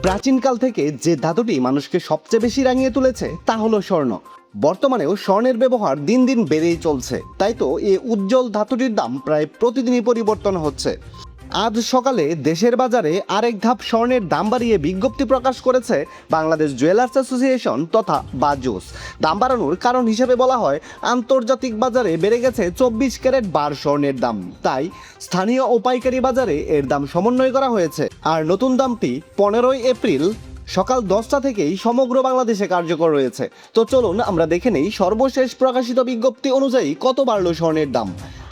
প্রাচীনকাল থেকে যে ধাতুটি মানুষকে সবচেয়ে বেশি রাঙিয়ে তুলেছে তা হলো স্বর্ণ। বর্তমানেও স্বর্ণের ব্যবহার দিন দিন বেড়েই চলছে, তাই তো এই উজ্জ্বল ধাতুটির দাম প্রায় প্রতিদিনই পরিবর্তন হচ্ছে। আজ সকালে দেশের বাজারে আরেক ধাপ স্বর্ণের দাম বাড়িয়ে বিজ্ঞপ্তি প্রকাশ করেছে বাংলাদেশ জুয়েলার্স অ্যাসোসিয়েশন তথা বাজুস। দাম বাড়ানোর কারণ হিসেবে বলা হয়, আন্তর্জাতিক বাজারে বেড়ে গেছে 24 ক্যারেট বার স্বর্ণের দাম, তাই স্থানীয় ও পাইকারি বাজারে এর দাম সমন্বয় করা হয়েছে। আর নতুন দামটি 15 এপ্রিল সকাল 10টা থেকেই সমগ্র বাংলাদেশে কার্যকর রয়েছে। তো চলুন আমরা দেখে নেই সর্বশেষ প্রকাশিত বিজ্ঞপ্তি অনুযায়ী কত বাড়লো স্বর্ণের দাম।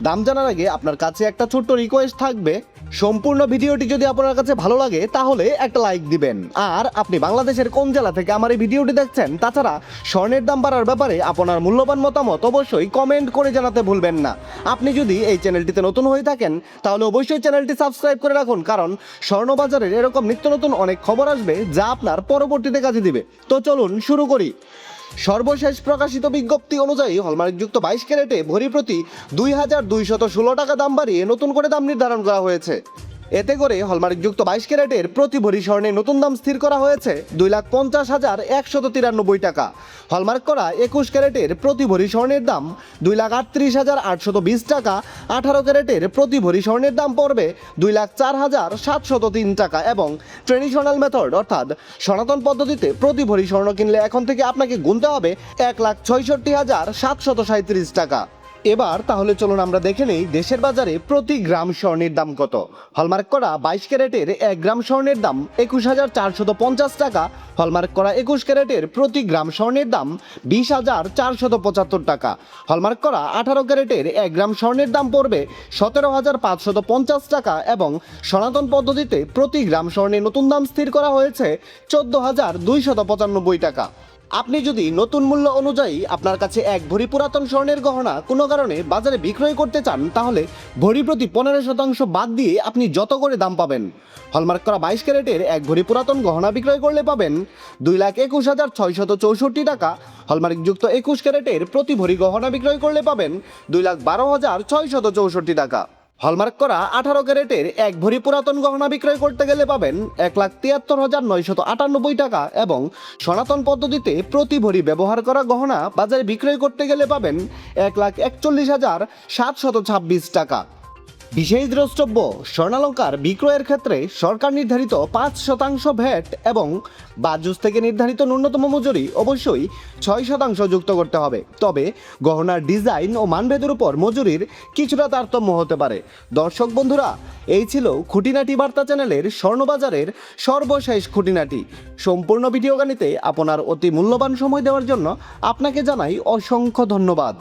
দাম জানার আগে আপনার কাছে একটা ছোট্ট রিকোয়েস্ট থাকবে, সম্পূর্ণ ভিডিওটি যদি আপনার কাছে ভালো লাগে তাহলে একটা লাইক দিবেন। আর আপনি বাংলাদেশের কোন জেলা থেকে আমার এই ভিডিওটি দেখছেন, তাছাড়া স্বর্ণের দাম বাড়ার ব্যাপারে আপনার মূল্যবান মতামত অবশ্যই কমেন্ট করে জানাতে ভুলবেন না। আপনি যদি এই চ্যানেলটিতে নতুন হয়ে থাকেন তাহলে অবশ্যই চ্যানেলটি সাবস্ক্রাইব করে রাখুন, কারণ স্বর্ণবাজারের এরকম নিত্য নতুন অনেক খবর আসবে যা আপনার পরবর্তীতে কাজে দিবে। তো চলুন শুরু করি। সর্বশেষ প্রকাশিত বিজ্ঞপ্তি অনুযায়ী হলমার্কযুক্ত 22 ক্যারেটে ভরি প্রতি 2216 টাকা দাম বাড়িয়ে নতুন করে দাম নির্ধারণ করা হয়েছে। এতে করে হলমার্কযুক্ত 22 ক্যারেটের প্রতি ভরি স্বর্ণের নতুন দাম স্থির করা হয়েছে 2,50,193 টাকা। হলমার্ক করা 21 ক্যারেটের প্রতি ভরি স্বর্ণের দাম 2,38,820 টাকা। 18 ক্যারেটের প্রতি ভরি স্বর্ণের দাম পড়বে 2,04,703 টাকা এবং ট্রেডিশনাল মেথড অর্থাৎ সনাতন পদ্ধতিতে প্রতি ভরি স্বর্ণ কিনলে এখন থেকে আপনাকে গুনতে হবে 1,66,737 টাকা। এবার তাহলে চলুন আমরা দেখে নেই দেশের বাজারে প্রতি গ্রাম স্বর্ণের দাম কত। হলমার্ক করা 22 ক্যারেটের 1 গ্রাম স্বর্ণের দাম 21,450 টাকা। হলমার্ক করা 21 ক্যারেটের প্রতি গ্রাম স্বর্ণের দাম 20,475 টাকা। হলমার্ক করা 18 ক্যারেটের 1 গ্রাম স্বর্ণের দাম পড়বে 17,550 টাকা এবং সনাতন পদ্ধতিতে প্রতি গ্রাম স্বর্ণের নতুন দাম স্থির করা হয়েছে 14,295 টাকা। আপনি যদি নতুন মূল্য অনুযায়ী আপনার কাছে এক ভরি পুরাতন স্বর্ণের গহনা কোনো কারণে বাজারে বিক্রয় করতে চান, তাহলে ভরি প্রতি 15% বাদ দিয়ে আপনি যত করে দাম পাবেন। হলমার্ক করা 22 ক্যারেটের এক ভরি পুরাতন গহনা বিক্রয় করলে পাবেন 2,21,664 টাকা। হলমার্কযুক্ত 21 ক্যারেটের প্রতি ভরি গহনা বিক্রয় করলে পাবেন 2,12,664 টাকা। হলমার্ক করা 18 ক্যারেটের এক ভরি পুরাতন গহনা বিক্রয় করতে গেলে পাবেন 1,73,998 টাকা এবং সনাতন পদ্ধতিতে প্রতি ভরি ব্যবহার করা গহনা বাজারে বিক্রয় করতে গেলে পাবেন 1,41,726 টাকা। বিশেষ দ্রষ্টব্য, স্বর্ণালঙ্কার বিক্রয়ের ক্ষেত্রে সরকার নির্ধারিত 5% ভ্যাট এবং বাজুস থেকে নির্ধারিত ন্যূনতম মজুরি অবশ্যই 6% যুক্ত করতে হবে। তবে গহনার ডিজাইন ও মানভেদের উপর মজুরির কিছুটা তারতম্য হতে পারে। দর্শক বন্ধুরা, এই ছিল খুঁটিনাটি বার্তা চ্যানেলের স্বর্ণবাজারের সর্বশেষ খুঁটিনাটি। সম্পূর্ণ ভিডিও গানিতে আপনার অতি মূল্যবান সময় দেওয়ার জন্য আপনাকে জানাই অসংখ্য ধন্যবাদ।